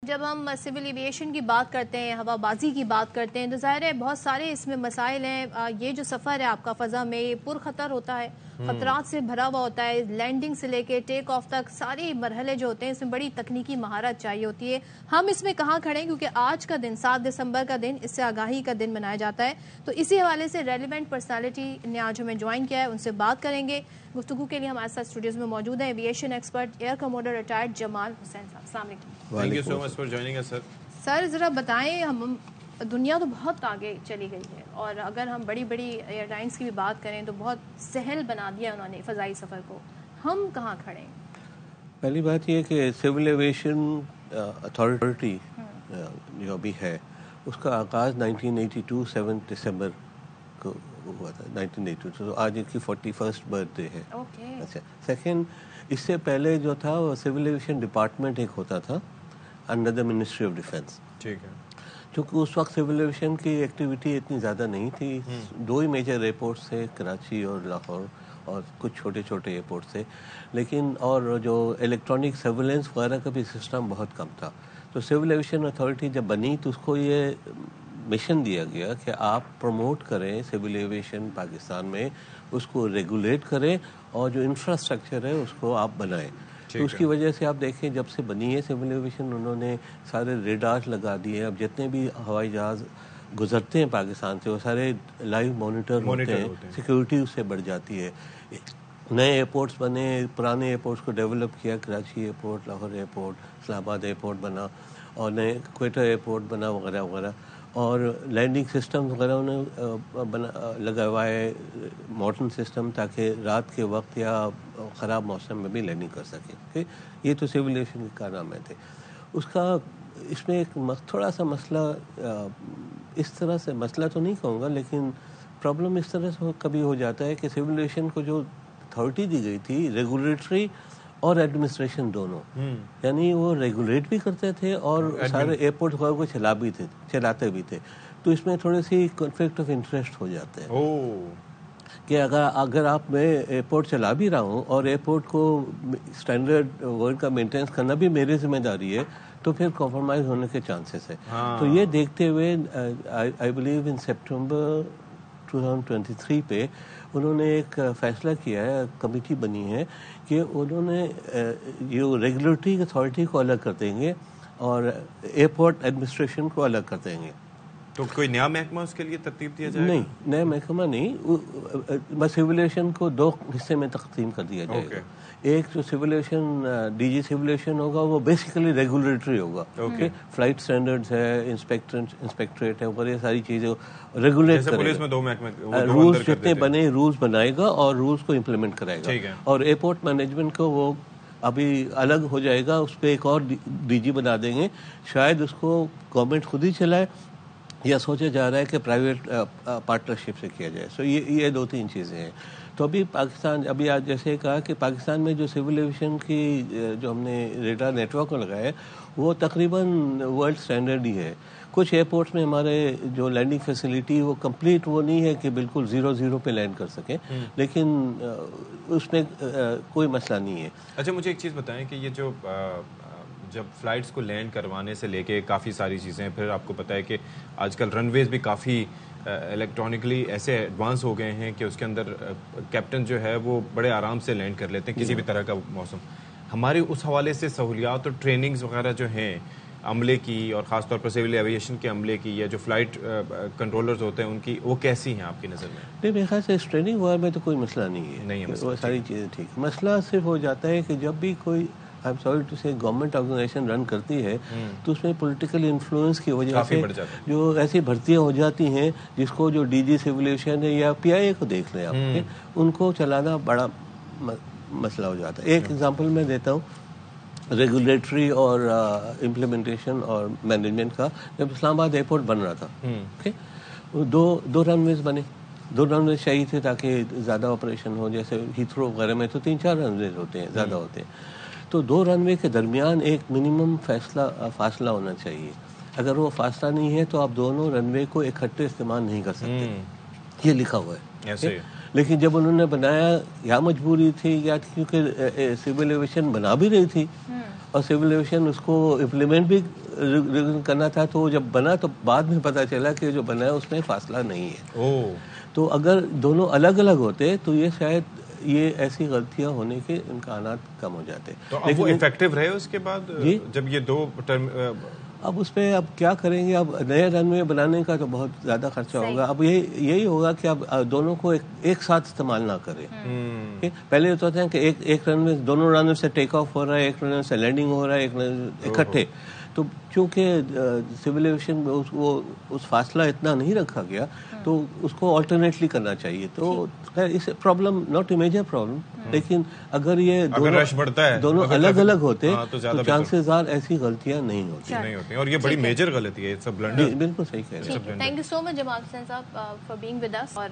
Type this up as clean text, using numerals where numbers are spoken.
جب ہم civil aviation کی بات کرتے ہیں، ہوا بازی کی بات کرتے ہیں، تو ظاہر ہے بہت سارے اس میں مسائل ہیں. یہ جو سفر ہے آپ کا فضا میں، یہ پر خطر ہوتا ہے، خطرات سے بھرا ہوا ہوتا ہے. لینڈنگ سے لے کے ٹیک آف تک سارے مرحلے جو ہوتے ہیں اس میں بڑی تکنیکی مہارت چاہیے ہوتی ہے. ہم اس میں کہاں کھڑے ہیں، کیونکہ آج کا دن 7 دسمبر کا دن اس سے آگاہی کا دن منایا جاتا ہے. تو اسی حوالے سے ریلیونٹ پرسنالٹی نے آج ہمیں جوائن کیا ہے، ان سے بات کریں گے. گفتگو کے لیے ہمارے ساتھ اسٹوڈیوز میں موجود ہیں aviation expert air commodore retired Jamal Hussain sahib. السلام علیکم. Thank you so much for joining us sir. Sir ذرا بتائیں، ہم دنیا تو بہت آگے چلی گئی ہے، اور اگر ہم بڑی بڑی ایئر لائنس کی بھی بات کریں تو بہت سہل بنا دیا انہوں نے فضائی سفر کو. ہم کہاں کھڑے ہیں؟ پہلی بات یہ کہ سول ایویشن اتھارٹی جو ابھی ہے اس کا آغاز 1982 7 دسمبر کو ہوا تھا. 1982 تو آج اس کی 41st برتھ ڈے ہے. اچھا، سیکنڈ، اس سے پہلے جو تھا وہ سول ایویشن ڈپارٹمنٹ ایک ہوتا تھا under the ministry of defence. ٹھیک ہے. چونکہ اس وقت سول ایویشن کی ایکٹیویٹی اتنی زیادہ نہیں تھی. 2 ہی میجر ایئرپورٹس تھے، کراچی اور لاہور، اور کچھ چھوٹے چھوٹے ایئرپورٹس تھے. لیکن اور جو الیکٹرانک سرویلنس وغیرہ کا بھی سسٹم بہت کم تھا. تو سول ایویشن اتھارٹی جب بنی تو اس کو یہ مشن دیا گیا کہ آپ پروموٹ کریں سول ایویشن پاکستان میں، اس کو ریگولیٹ کریں، اور جو انفراسٹرکچر ہے اس کو آپ بنائیں. تو اس کی وجہ سے آپ دیکھیں جب سے بنی ہے سول ایویشن، انہوں نے سارے ریڈار لگا دیے. اب جتنے بھی ہوائی جہاز گزرتے ہیں پاکستان سے وہ سارے لائیو مانیٹر ہوتے ہیں، سیکیورٹی اس سے بڑھ جاتی ہے. نئے ایئرپورٹس بنے، پرانے ایئرپورٹس کو ڈیولپ کیا. کراچی ایئرپورٹ، لاہور ایئرپورٹ، اسلام آباد ایئرپورٹ بنا، اور نئے کوئٹہ ایئرپورٹ بنا، وغیرہ وغیرہ. اور لینڈنگ سسٹم وغیرہ انہیں لگا ہوا ہے، ماڈرن سسٹم، تاکہ رات کے وقت یا خراب موسم میں بھی لینڈنگ کر سکیں. یہ تو سول ایویشن کے کارنامے تھے. اس کا اس میں ایک تھوڑا سا مسئلہ، اس طرح سے مسئلہ تو نہیں کہوں گا، لیکن پرابلم اس طرح سے کبھی ہو جاتا ہے کہ سول ایویشن کو جو اتھارٹی دی گئی تھی، ریگولیٹری اور ایڈمنسٹریشن دونوں، یعنی وہ ریگولیٹ بھی کرتے تھے اور سارے ایئرپورٹ کو چلاتے بھی تھے. تو اس میں تھوڑی سی کنفلکٹ آف انٹرسٹ ہو جاتے ہیں کہ اگر آپ میں ایئرپورٹ چلا بھی رہا ہوں اور ایئرپورٹ کو اسٹینڈرڈ ورلڈ کا مینٹینس کرنا بھی میری ذمہ داری ہے، تو پھر کمپرومائز ہونے کے چانسز ہے. تو یہ دیکھتے ہوئے آئی بلیو ان سپٹمبر 2023 پہ انہوں نے ایک فیصلہ کیا ہے، کمیٹی بنی ہے کہ انہوں نے جو ریگولیٹری اتھارٹی کو الگ کر دیں گے اور ایئرپورٹ ایڈمنسٹریشن کو الگ کر دیں گے. تو کوئی نیا محکمہ اس کے لیے ترتیب دیا جائے گا؟ نہیں، نیا محکمہ نہیں، بس سول ایویشن کو 2 حصے میں تقسیم کر دیا جائے گا. ایک جو civil aviation DG civil aviation ایویشن ہوگا وہ بیسیکلی ریگولیٹری ہوگا، فلائٹ اسٹینڈرڈز ہے، انسپیکٹریٹ ہے، اور یہ ساری چیزیں ریگولیٹ کرے گا. رولز جتنے بنے رولز بنائے گا اور رولز کو امپلیمنٹ کرائے گا. اور ایئرپورٹ مینجمنٹ کو وہ ابھی الگ ہو جائے گا، اس پہ ایک اور ڈی جی بنا دیں گے. شاید اس کو گورنمنٹ خود ہی چلائے یا سوچا جا رہا ہے کہ پرائیویٹ پارٹنرشپ سے کیا جائے. سو یہ 2-3 چیزیں ہیں. تو ابھی پاکستان، ابھی آج جیسے کہا کہ پاکستان میں جو سول ایویشن کی جو ہم نے ریڈار نیٹ ورک میں لگایا ہے وہ تقریباً ورلڈ اسٹینڈرڈ ہی ہے. کچھ ایئرپورٹس میں ہمارے جو لینڈنگ فیسلٹی وہ کمپلیٹ وہ نہیں ہے کہ بالکل 0 پہ لینڈ کر سکیں، لیکن اس میں کوئی مسئلہ نہیں ہے. اچھا، مجھے ایک چیز بتائیں کہ یہ جو جب فلائٹس کو لینڈ کروانے سے لے کے کافی ساری چیزیں، پھر آپ کو پتہ ہے کہ آج کل رن ویز بھی کافی الیکٹرانکلی ایسے ایڈوانس ہو گئے ہیں کہ اس کے اندر کیپٹن جو ہے وہ بڑے آرام سے لینڈ کر لیتے ہیں کسی بھی طرح کا موسم. ہماری اس حوالے سے سہولیات اور ٹریننگز وغیرہ جو ہیں عملے کی، اور خاص طور پر سول ایویشن کے عملے کی، یا جو فلائٹ کنٹرولرز ہوتے ہیں ان کی، وہ کیسی ہیں آپ کی نظر میں؟ نہیں، میرے خیال سے اس ٹریننگ وغیرہ میں تو کوئی مسئلہ نہیں ہے. وہ ساری چیزیں ٹھیک. مسئلہ صرف ہو جاتا ہے کہ جب بھی کوئی گورنمنٹ آرگنائزیشن رن کرتی ہے تو اس میں پولیٹیکل انفلوئنس کی وجہ سے جو ایسی بھرتیاں ہو جاتی ہیں جس کو جو ڈی جی سول ایویشن ہے یا پی آئی اے کو دیکھ لیں آپ، ان کو چلانا بڑا مسئلہ ہو جاتا ہے. ایک ایگزامپل میں دیتا ہوں ریگولیٹری اور امپلیمنٹیشن اور مینجمنٹ کا. جب اسلام آباد ایئرپورٹ بن رہا تھا، دو رن ویز بنے. 2 رن ویز چاہیے تھے تاکہ زیادہ آپریشن ہو. جیسے ہیتھرو وغیرہ میں تو 3-4 رن ویز ہوتے ہیں، زیادہ ہوتے ہیں. تو 2 رن وے کے درمیان ایک منیمم فاصلہ ہونا چاہیے. اگر وہ فاصلہ نہیں ہے تو آپ دونوں رن وے کو اکٹھے استعمال نہیں کر سکتے. یہ لکھا ہوا ہے. لیکن جب انہوں نے بنایا، یا مجبوری تھی یا کیونکہ سول ایویشن بنا بھی رہی تھی اور سول ایویشن اس کو امپلیمنٹ بھی کرنا تھا تو جب بنا تو بعد میں پتا چلا کہ جو بنا ہے اس میں فاصلہ نہیں ہے. تو اگر دونوں الگ الگ ہوتے تو یہ شاید یہ ایسی غلطیاں ہونے کے امکانات کم ہو جاتے. تو اب وہ افیکٹو رہے اس کے بعد جب یہ دو اب اس پہ اب کیا کریں گے؟ اب نئے رن وے بنانے کا تو بہت زیادہ خرچہ ہوگا. اب یہی ہوگا کہ اب دونوں کو ایک ساتھ استعمال نہ کریں. پہلے تو ہوتا ہے کہ ایک رن وے دونوں رن وے سے ٹیک آف ہو رہا ہے, ایک رن وے سے لینڈنگ ہو رہا ہے, ایک رن اکٹھے. تو چونکہ سول ایویشن میں اس فاصلہ اتنا نہیں رکھا گیا تو اس کو آلٹرنیٹلی کرنا چاہیے. تو اس problem not a major problem, لیکن اگر یہ دونوں الگ الگ ہوتے تو چانسز آر ایسی غلطیاں نہیں ہوتی. اور یہ بڑی میجر غلطی ہے. بالکل صحیح کہہ رہے ہیں. تھینک یو سو مچ جمال حسین صاحب فار بینگ ود اس. اور